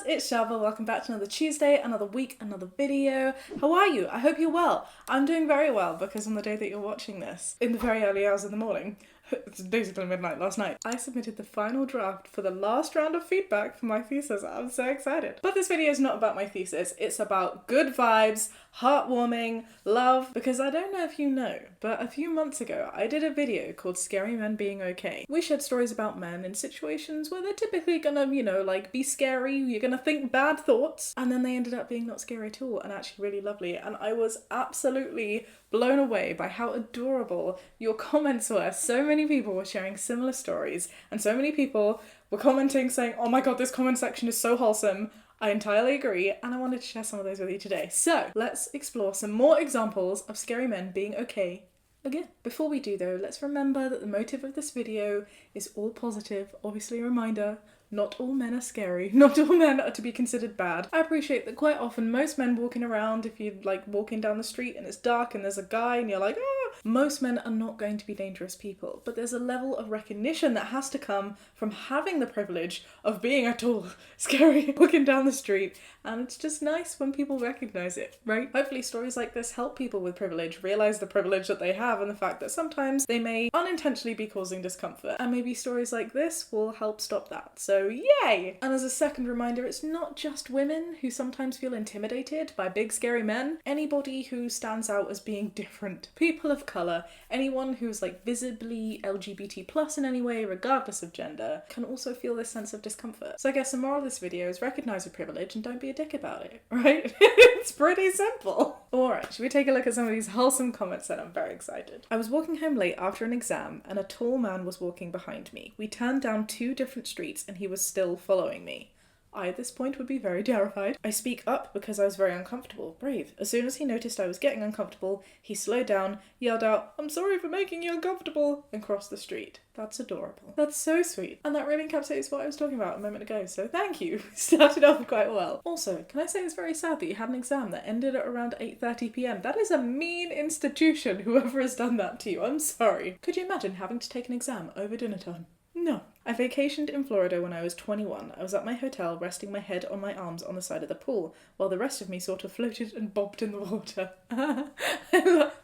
it's Shaaba. Welcome back to another Tuesday, another week, another video. How are you? I hope you're well. I'm doing very well because on the day that you're watching this, in the very early hours of the morning, it's basically midnight last night, I submitted the final draft for the last round of feedback for my thesis. I'm so excited. But this video is not about my thesis, it's about good vibes, heartwarming, love, because I don't know if you know, but a few months ago I did a video called Scary Men Being Okay. We shared stories about men in situations where they're typically gonna, like be scary, you're gonna think bad thoughts, and then they ended up being not scary at all and actually really lovely, and I was absolutely blown away by how adorable your comments were. So many people were sharing similar stories, and so many people were commenting saying, oh my god, this comment section is so wholesome. I entirely agree, and I wanted to share some of those with you today. So let's explore some more examples of scary men being okay again. Before we do though, let's remember that the motive of this video is all positive. Obviously a reminder, not all men are scary. Not all men are to be considered bad. I appreciate that quite often most men walking around, if you're like walking down the street and it's dark and there's a guy and you're like, ah, most men are not going to be dangerous people. But there's a level of recognition that has to come from having the privilege of being a tall, scary walking down the street. And it's just nice when people recognize it, right? Hopefully stories like this help people with privilege realize the privilege that they have and the fact that sometimes they may unintentionally be causing discomfort. And maybe stories like this will help stop that. So yay! And as a second reminder, it's not just women who sometimes feel intimidated by big scary men. Anybody who stands out as being different, people of colour, anyone who's like visibly LGBT plus in any way, regardless of gender, can also feel this sense of discomfort. So I guess the moral of this video is recognise your privilege and don't be a dick about it, right? It's pretty simple. Alright, should we take a look at some of these wholesome comments then? I'm very excited. I was walking home late after an exam and a tall man was walking behind me. We turned down 2 different streets and he was still following me. I at this point would be very terrified. I speak up because I was very uncomfortable. Brave. As soon as he noticed I was getting uncomfortable, he slowed down, yelled out, "I'm sorry for making you uncomfortable," and crossed the street. That's adorable. That's so sweet. And that really encapsulates what I was talking about a moment ago, so thank you. Started off quite well. Also, can I say it's very sad that you had an exam that ended at around 8:30 p.m. That is a mean institution, whoever has done that to you. I'm sorry. Could you imagine having to take an exam over dinner time? No. I vacationed in Florida when I was 21. I was at my hotel resting my head on my arms on the side of the pool, while the rest of me sort of floated and bobbed in the water.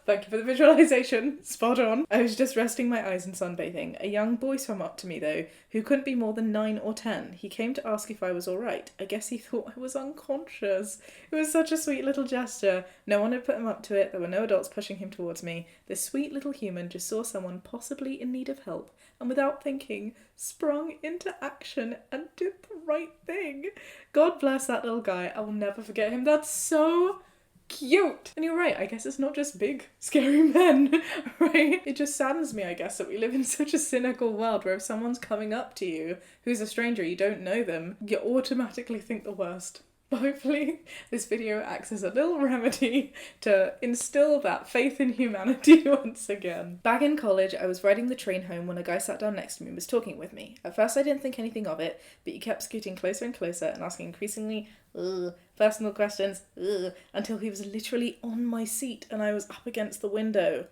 Thank you for the visualization. Spot on. I was just resting my eyes and sunbathing. A young boy swam up to me though, who couldn't be more than 9 or 10. He came to ask if I was alright. I guess he thought I was unconscious. It was such a sweet little gesture. No one had put him up to it. There were no adults pushing him towards me. This sweet little human just saw someone possibly in need of help, and without thinking, sprung into action and did the right thing. God bless that little guy. I will never forget him. That's so cute. And you're right, I guess it's not just big, scary men, right? It just saddens me, I guess, that we live in such a cynical world where if someone's coming up to you who's a stranger, you don't know them, you automatically think the worst. But hopefully this video acts as a little remedy to instill that faith in humanity once again. Back in college, I was riding the train home when a guy sat down next to me and was talking with me. At first I didn't think anything of it, but he kept scooting closer and closer and asking increasingly personal questions until he was literally on my seat and I was up against the window.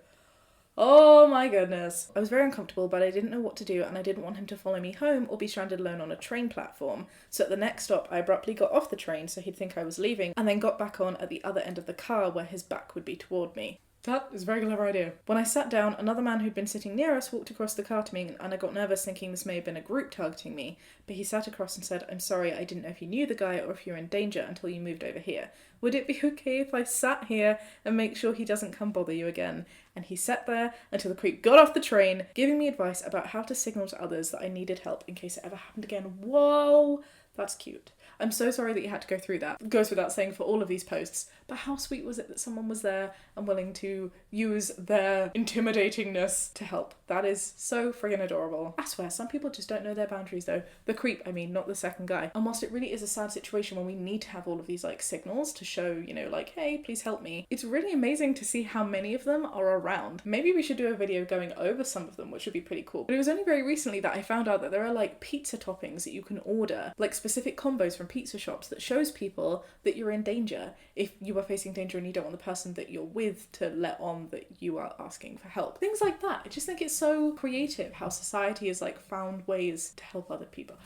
Oh my goodness. I was very uncomfortable, but I didn't know what to do and I didn't want him to follow me home or be stranded alone on a train platform. So at the next stop, I abruptly got off the train so he'd think I was leaving and then got back on at the other end of the car where his back would be toward me. That is a very clever idea. When I sat down, another man who'd been sitting near us walked across the car to me and I got nervous thinking this may have been a group targeting me, but he sat across and said, "I'm sorry, I didn't know if you knew the guy or if you were in danger until you moved over here. Would it be okay if I sat here and make sure he doesn't come bother you again?" And he sat there until the creep got off the train, giving me advice about how to signal to others that I needed help in case it ever happened again. Whoa, that's cute. I'm so sorry that you had to go through that. It goes without saying for all of these posts, but how sweet was it that someone was there and willing to use their intimidatingness to help. That is so friggin' adorable. I swear, some people just don't know their boundaries though. The creep, I mean, not the second guy. And whilst it really is a sad situation when we need to have all of these like signals to show, like, hey, please help me, it's really amazing to see how many of them are around. Maybe we should do a video going over some of them, which would be pretty cool. But it was only very recently that I found out that there are like pizza toppings that you can order, like specific combos from pizza shops that shows people that you're in danger if you are facing danger and you don't want the person that you're with to let on that you are asking for help. Things like that. I just think it's so creative how society has like found ways to help other people.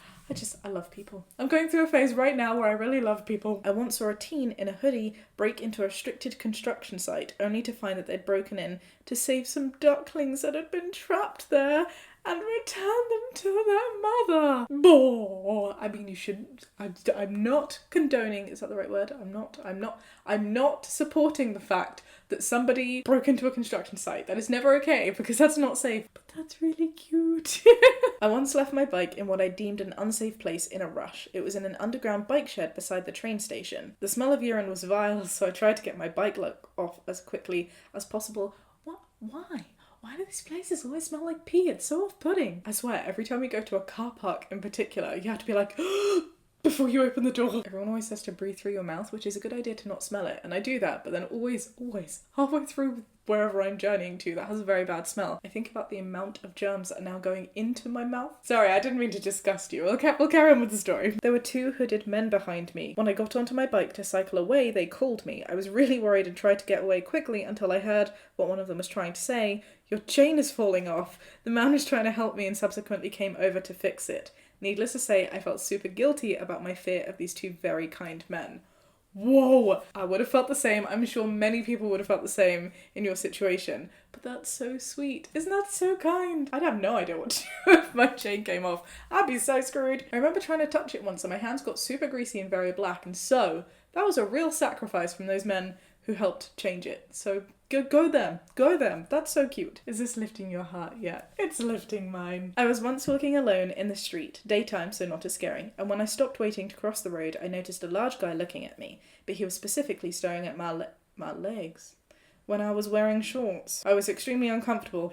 I love people. I'm going through a phase right now where I really love people. I once saw a teen in a hoodie break into a restricted construction site only to find that they'd broken in to save some ducklings that had been trapped there and return them to their mother. Boah. I mean, you shouldn't. I'm not condoning, is that the right word? I'm not supporting the fact that somebody broke into a construction site. That is never okay, because that's not safe. But that's really cute. I once left my bike in what I deemed an unsafe place in a rush. It was in an underground bike shed beside the train station. The smell of urine was vile, so I tried to get my bike lock off as quickly as possible. What? Why? Why do these places always smell like pee? It's so off-putting. I swear, every time we go to a car park in particular, you have to be like, before you open the door. Everyone always says to breathe through your mouth, which is a good idea to not smell it. And I do that, but then always, halfway through wherever I'm journeying to, that has a very bad smell. I think about the amount of germs that are now going into my mouth. Sorry, I didn't mean to disgust you. We'll carry on with the story. There were two hooded men behind me. When I got onto my bike to cycle away, they called me. I was really worried and tried to get away quickly until I heard what one of them was trying to say. Your chain is falling off. The man was trying to help me and subsequently came over to fix it. Needless to say, I felt super guilty about my fear of these two very kind men. Whoa! I would have felt the same. I'm sure many people would have felt the same in your situation. But that's so sweet. Isn't that so kind? I'd have no idea what to do if my chain came off. I'd be so screwed. I remember trying to touch it once and my hands got super greasy and very black, and so that was a real sacrifice from those men who helped change it. So go them. That's so cute. Is this lifting your heart yet? It's lifting mine. I was once walking alone in the street, daytime so not as scary, and when I stopped waiting to cross the road, I noticed a large guy looking at me, but he was specifically staring at my legs. When I was wearing shorts. I was extremely uncomfortable,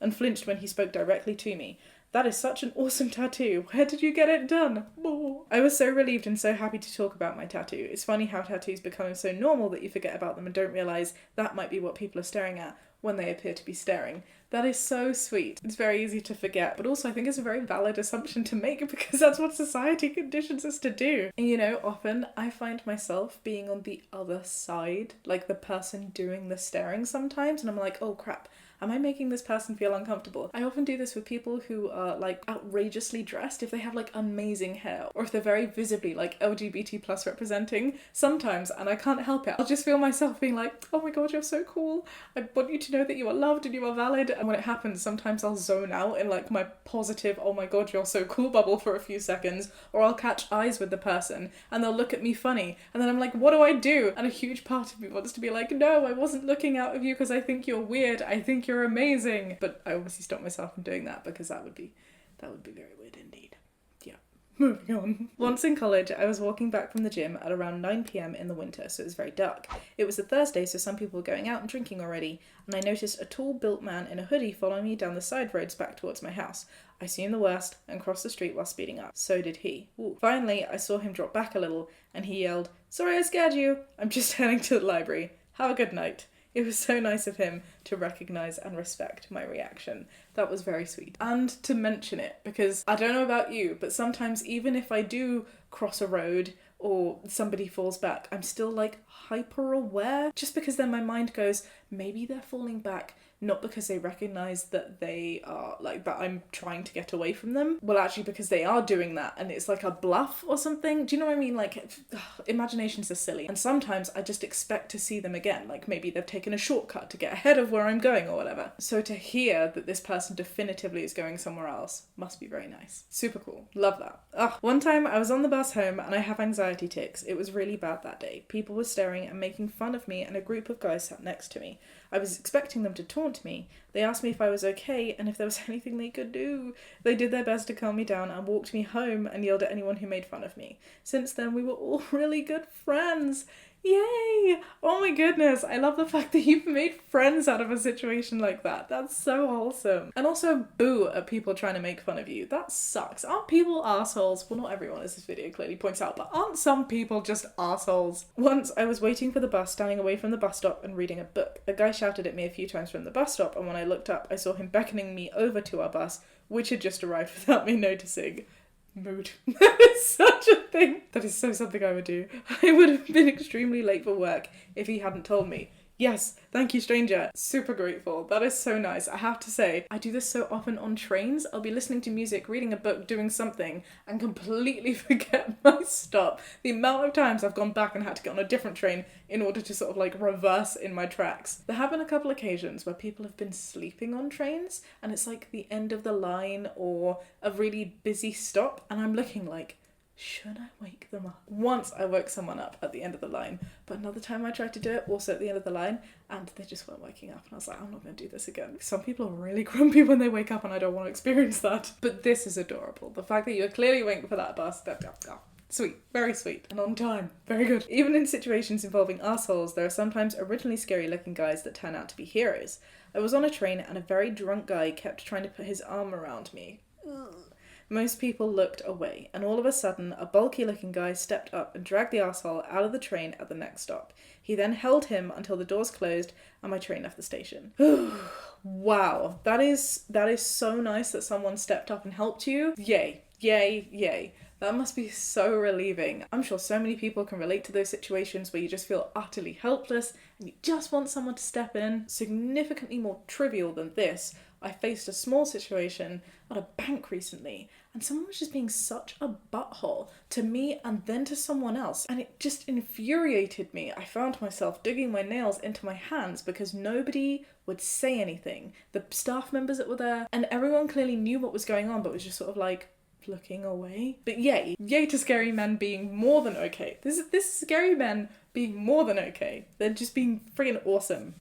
and flinched when he spoke directly to me. That is such an awesome tattoo. Where did you get it done? Oh. I was so relieved and so happy to talk about my tattoo. It's funny how tattoos become so normal that you forget about them and don't realise that might be what people are staring at when they appear to be staring. That is so sweet. It's very easy to forget, but also I think it's a very valid assumption to make because that's what society conditions us to do. And you know, often I find myself being on the other side, like the person doing the staring sometimes, and I'm like, oh crap, am I making this person feel uncomfortable? I often do this with people who are like outrageously dressed, if they have like amazing hair, or if they're very visibly like LGBT plus representing sometimes, and I can't help it. I'll just feel myself being like, oh my god, you're so cool. I want you to know that you are loved and you are valid. And when it happens, sometimes I'll zone out in like my positive, oh my god, you're so cool bubble for a few seconds, or I'll catch eyes with the person and they'll look at me funny. And then I'm like, what do I do? And a huge part of me wants to be like, no, I wasn't looking out of you because I think you're weird. I think you're amazing. But I obviously stop myself from doing that because that would be very weird indeed. Yeah. Moving on. Once in college, I was walking back from the gym at around 9 p.m. in the winter, so it was very dark. It was a Thursday, so some people were going out and drinking already, and I noticed a tall built man in a hoodie following me down the side roads back towards my house. I assumed the worst and crossed the street while speeding up. So did he. Ooh. Finally, I saw him drop back a little, and he yelled, "Sorry I scared you. I'm just heading to the library. Have a good night." It was so nice of him to recognise and respect my reaction. That was very sweet. And to mention it, because I don't know about you, but sometimes even if I do cross a road or somebody falls back, I'm still like hyper aware, just because then my mind goes, maybe they're falling back not because they recognise that they are, like, that I'm trying to get away from them. Well, actually, because they are doing that and it's like a bluff or something. Do you know what I mean? Like, imaginations are silly. And sometimes I just expect to see them again. Like, maybe they've taken a shortcut to get ahead of where I'm going or whatever. So to hear that this person definitively is going somewhere else must be very nice. Super cool. Love that. Ugh. One time I was on the bus home and I have anxiety tics. It was really bad that day. People were staring and making fun of me and a group of guys sat next to me. I was expecting them to taunt me. They asked me if I was okay and if there was anything they could do. They did their best to calm me down and walked me home and yelled at anyone who made fun of me. Since then, we were all really good friends. Yay! Oh my goodness, I love the fact that you've made friends out of a situation like that. That's so wholesome. And also boo at people trying to make fun of you. That sucks. Aren't people assholes? Well, not everyone, as this video clearly points out, but aren't some people just assholes? Once I was waiting for the bus, standing away from the bus stop and reading a book. A guy shouted at me a few times from the bus stop, and when I looked up, I saw him beckoning me over to our bus, which had just arrived without me noticing. mood. That is such a thing. That is so something I would do. I would have been extremely late for work if he hadn't told me. Yes, thank you, stranger. Super grateful. That is so nice. I have to say, I do this so often on trains. I'll be listening to music, reading a book, doing something, and completely forget my stop. The amount of times I've gone back and had to get on a different train in order to sort of like reverse in my tracks. There have been a couple occasions where people have been sleeping on trains, and it's like the end of the line or a really busy stop, and I'm looking like, should I wake them up? Once I woke someone up at the end of the line, but another time I tried to do it also at the end of the line, and they just weren't waking up, and I was like, I'm not going to do this again. Some people are really grumpy when they wake up, and I don't want to experience that. But this is adorable. The fact that you're clearly waiting for that bus, sweet, very sweet, and on time, very good. Even in situations involving assholes, there are sometimes originally scary looking guys that turn out to be heroes. I was on a train and a very drunk guy kept trying to put his arm around me. Ugh. Most people looked away, and all of a sudden, a bulky-looking guy stepped up and dragged the arsehole out of the train at the next stop. He then held him until the doors closed and my train left the station. Wow, that is so nice that someone stepped up and helped you. Yay, yay, yay. That must be so relieving. I'm sure so many people can relate to those situations where you just feel utterly helpless and you just want someone to step in. Significantly more trivial than this, I faced a small situation at a bank recently, and someone was just being such a butthole to me and then to someone else, and it just infuriated me. I found myself digging my nails into my hands because nobody would say anything. The staff members that were there, and everyone clearly knew what was going on, but was just sort of like looking away. But yay to scary men being more than okay. This is scary men being more than okay. They're just being freaking awesome.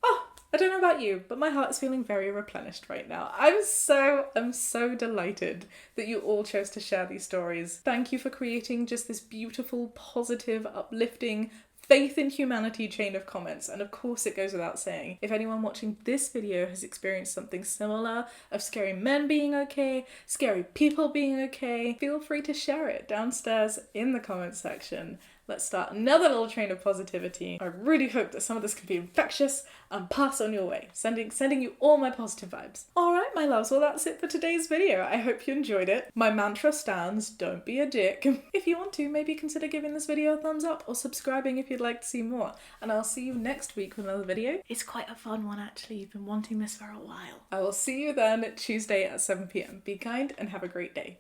I don't know about you, but my heart is feeling very replenished right now. I'm so delighted that you all chose to share these stories. Thank you for creating just this beautiful, positive, uplifting, faith in humanity chain of comments. And of course it goes without saying, if anyone watching this video has experienced something similar of scary men being okay, scary people being okay, feel free to share it downstairs in the comments section. Let's start another little train of positivity. I really hope that some of this can be infectious and pass on your way. Sending you all my positive vibes. Alright, my loves, well that's it for today's video. I hope you enjoyed it. My mantra stands, don't be a dick. If you want to, maybe consider giving this video a thumbs up or subscribing if you'd like to see more. And I'll see you next week with another video. It's quite a fun one actually. You've been wanting this for a while. I will see you then Tuesday at 7 PM. Be kind and have a great day.